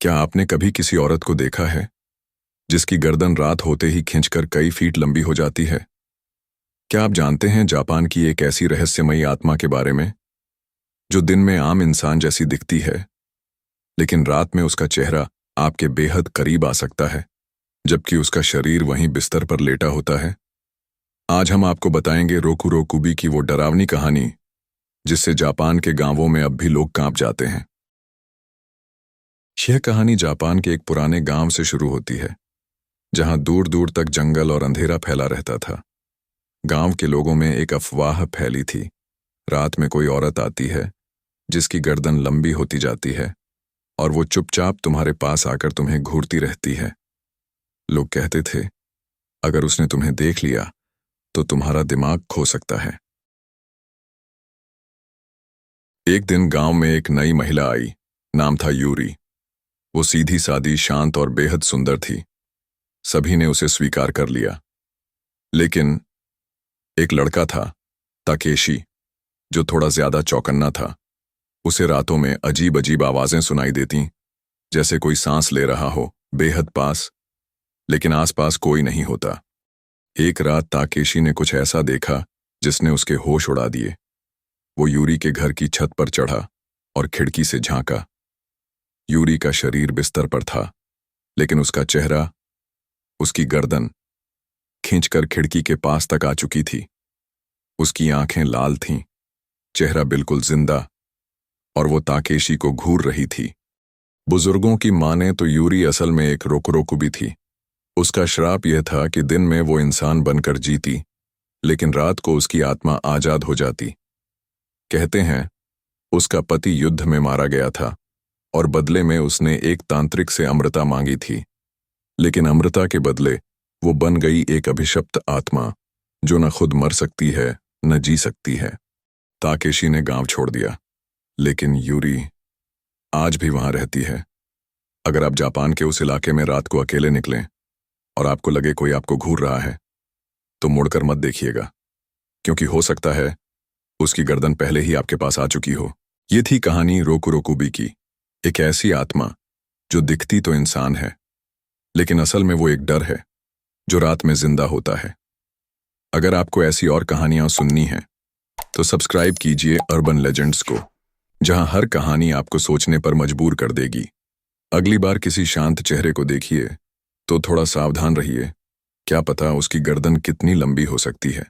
क्या आपने कभी किसी औरत को देखा है जिसकी गर्दन रात होते ही खिंचकर कई फीट लंबी हो जाती है? क्या आप जानते हैं जापान की एक ऐसी रहस्यमयी आत्मा के बारे में जो दिन में आम इंसान जैसी दिखती है, लेकिन रात में उसका चेहरा आपके बेहद करीब आ सकता है, जबकि उसका शरीर वहीं बिस्तर पर लेटा होता है? आज हम आपको बताएंगे रोकुरोकुबी की वो डरावनी कहानी जिससे जापान के गांवों में अब भी लोग कांप जाते हैं। यह कहानी जापान के एक पुराने गांव से शुरू होती है, जहां दूर दूर तक जंगल और अंधेरा फैला रहता था। गांव के लोगों में एक अफवाह फैली थी, रात में कोई औरत आती है जिसकी गर्दन लंबी होती जाती है और वो चुपचाप तुम्हारे पास आकर तुम्हें घूरती रहती है। लोग कहते थे, अगर उसने तुम्हें देख लिया तो तुम्हारा दिमाग खो सकता है। एक दिन गांव में एक नई महिला आई। नाम था यूरी। वो सीधी सादी, शांत और बेहद सुंदर थी। सभी ने उसे स्वीकार कर लिया। लेकिन एक लड़का था, ताकेशी, जो थोड़ा ज्यादा चौकन्ना था। उसे रातों में अजीब अजीब आवाजें सुनाई देती, जैसे कोई सांस ले रहा हो बेहद पास, लेकिन आसपास कोई नहीं होता। एक रात ताकेशी ने कुछ ऐसा देखा जिसने उसके होश उड़ा दिए। वो यूरी के घर की छत पर चढ़ा और खिड़की से झांका। यूरी का शरीर बिस्तर पर था, लेकिन उसका चेहरा, उसकी गर्दन खींचकर खिड़की के पास तक आ चुकी थी। उसकी आंखें लाल थीं, चेहरा बिल्कुल जिंदा, और वो ताकेशी को घूर रही थी। बुजुर्गों की माने तो यूरी असल में एक रोकुरोकुबी थी। उसका श्राप यह था कि दिन में वो इंसान बनकर जीती, लेकिन रात को उसकी आत्मा आजाद हो जाती। कहते हैं, उसका पति युद्ध में मारा गया था और बदले में उसने एक तांत्रिक से अमृता मांगी थी, लेकिन अमृता के बदले वो बन गई एक अभिशप्त आत्मा जो न खुद मर सकती है न जी सकती है। ताकेशी ने गांव छोड़ दिया, लेकिन यूरी आज भी वहां रहती है। अगर आप जापान के उस इलाके में रात को अकेले निकलें और आपको लगे कोई आपको घूर रहा है, तो मुड़कर मत देखिएगा, क्योंकि हो सकता है उसकी गर्दन पहले ही आपके पास आ चुकी हो। ये थी कहानी रोकुरोकुबी की, एक ऐसी आत्मा जो दिखती तो इंसान है, लेकिन असल में वो एक डर है जो रात में जिंदा होता है। अगर आपको ऐसी और कहानियां सुननी हैं, तो सब्सक्राइब कीजिए अर्बन लेजेंड्स को, जहां हर कहानी आपको सोचने पर मजबूर कर देगी। अगली बार किसी शांत चेहरे को देखिए तो थोड़ा सावधान रहिए, क्या पता उसकी गर्दन कितनी लंबी हो सकती है।